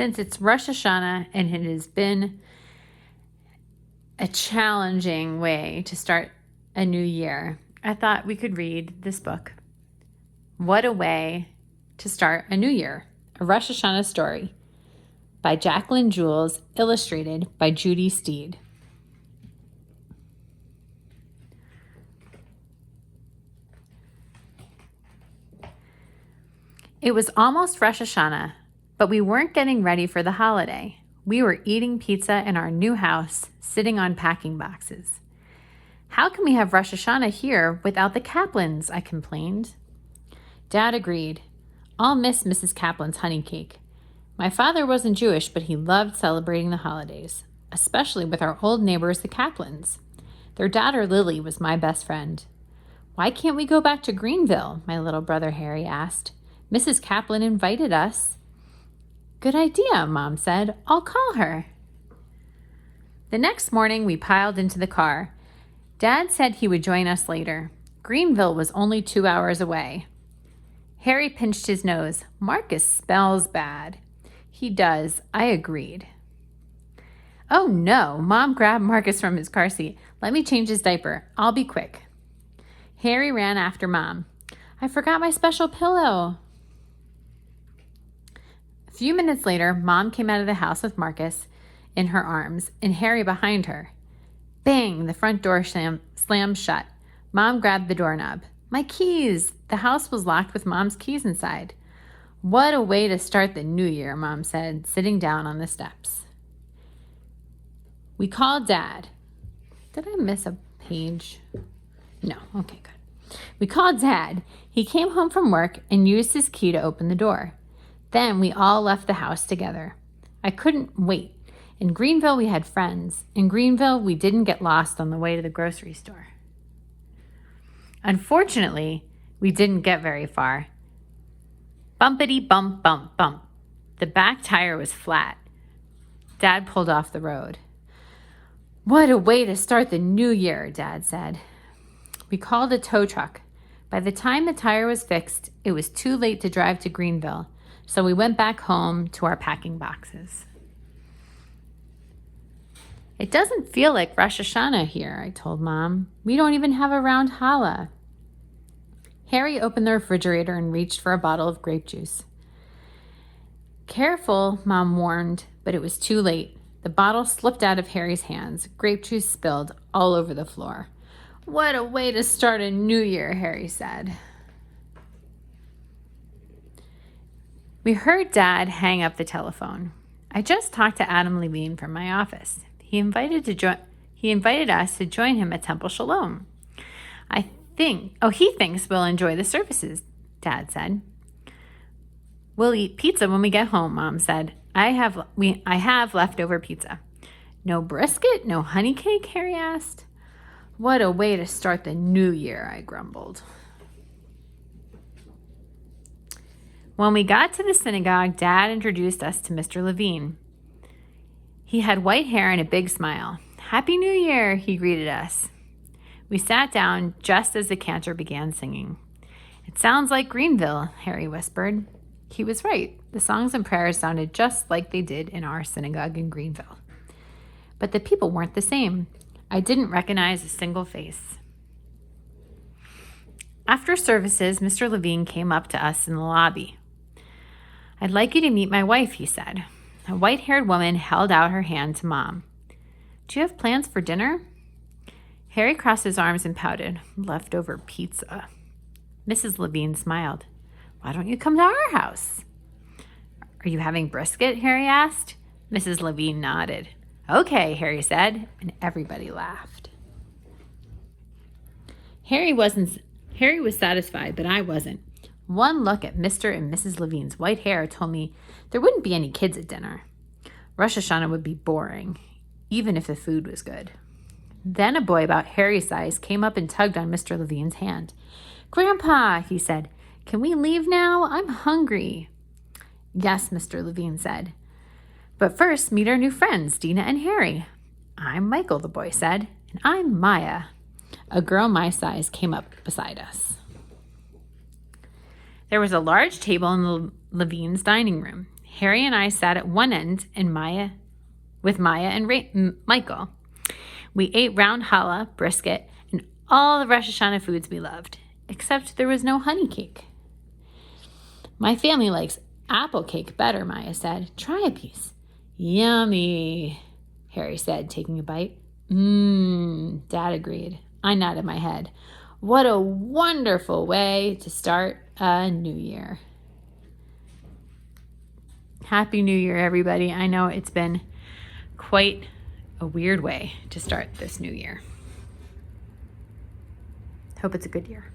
Since it's Rosh Hashanah and it has been a challenging way to start a new year, I thought we could read this book. What a way to start a new year. A Rosh Hashanah Story by Jacqueline Jules, illustrated by Judy Steed. It was almost Rosh Hashanah, but we weren't getting ready for the holiday. We were eating pizza in our new house, sitting on packing boxes. How can we have Rosh Hashanah here without the Kaplans? I complained. Dad agreed. I'll miss Mrs. Kaplan's honey cake. My father wasn't Jewish, but he loved celebrating the holidays, especially with our old neighbors, the Kaplans. Their daughter Lily was my best friend. Why can't we go back to Greenville? My little brother Harry asked. Mrs. Kaplan invited us. Good idea, Mom said. I'll call her. The next morning, we piled into the car. Dad said he would join us later. Greenville was only 2 hours away. Harry pinched his nose. Marcus spells bad. He does. I agreed. Oh no, Mom grabbed Marcus from his car seat. Let me change his diaper. I'll be quick. Harry ran after Mom. I forgot my special pillow. A few minutes later, Mom came out of the house with Marcus in her arms and Harry behind her. Bang! The front door slammed shut. Mom grabbed the doorknob. My keys! The house was locked with Mom's keys inside. What a way to start the new year, Mom said, sitting down on the steps. We called Dad. Did I miss a page? No. Okay, good. We called Dad. He came home from work and used his key to open the door. Then we all left the house together. I couldn't wait. In Greenville, we had friends. In Greenville, we didn't get lost on the way to the grocery store. Unfortunately, we didn't get very far. Bumpity bump, bump, bump. The back tire was flat. Dad pulled off the road. What a way to start the new year, Dad said. We called a tow truck. By the time the tire was fixed, it was too late to drive to Greenville, so we went back home to our packing boxes. It doesn't feel like Rosh Hashanah here, I told Mom. We don't even have a round challah. Harry opened the refrigerator and reached for a bottle of grape juice. Careful, Mom warned, but it was too late. The bottle slipped out of Harry's hands. Grape juice spilled all over the floor. What a way to start a new year, Harry said. We heard Dad hang up the telephone. I just talked to Adam Levine from my office. He invited us to join him at Temple Shalom. He thinks we'll enjoy the services, Dad said. We'll eat pizza when we get home, Mom said. I have leftover pizza. No brisket, no honey cake, Harry asked. What a way to start the new year, I grumbled. When we got to the synagogue, Dad introduced us to Mr. Levine. He had white hair and a big smile. Happy New Year, he greeted us. We sat down just as the cantor began singing. It sounds like Greenville, Harry whispered. He was right. The songs and prayers sounded just like they did in our synagogue in Greenville. But the people weren't the same. I didn't recognize a single face. After services, Mr. Levine came up to us in the lobby. I'd like you to meet my wife, he said. A white-haired woman held out her hand to Mom. Do you have plans for dinner? Harry crossed his arms and pouted. Leftover pizza. Mrs. Levine smiled. Why don't you come to our house? Are you having brisket? Harry asked. Mrs. Levine nodded. Okay, Harry said, and everybody laughed. Harry was satisfied, but I wasn't. One look at Mr. and Mrs. Levine's white hair told me there wouldn't be any kids at dinner. Rosh Hashanah would be boring, even if the food was good. Then a boy about Harry's size came up and tugged on Mr. Levine's hand. Grandpa, he said, can we leave now? I'm hungry. Yes, Mr. Levine said. But first, meet our new friends, Dina and Harry. I'm Michael, the boy said, and I'm Maya. A girl my size came up beside us. There was a large table in the Levine's dining room. Harry and I sat at one end and Maya and Michael. We ate round challah, brisket, and all the Rosh Hashanah foods we loved, except there was no honey cake. My family likes apple cake better, Maya said. Try a piece. Yummy, Harry said, taking a bite. Dad agreed. I nodded my head. What a wonderful way to start a new year. Happy New Year, everybody. I know it's been quite a weird way to start this new year. Hope it's a good year.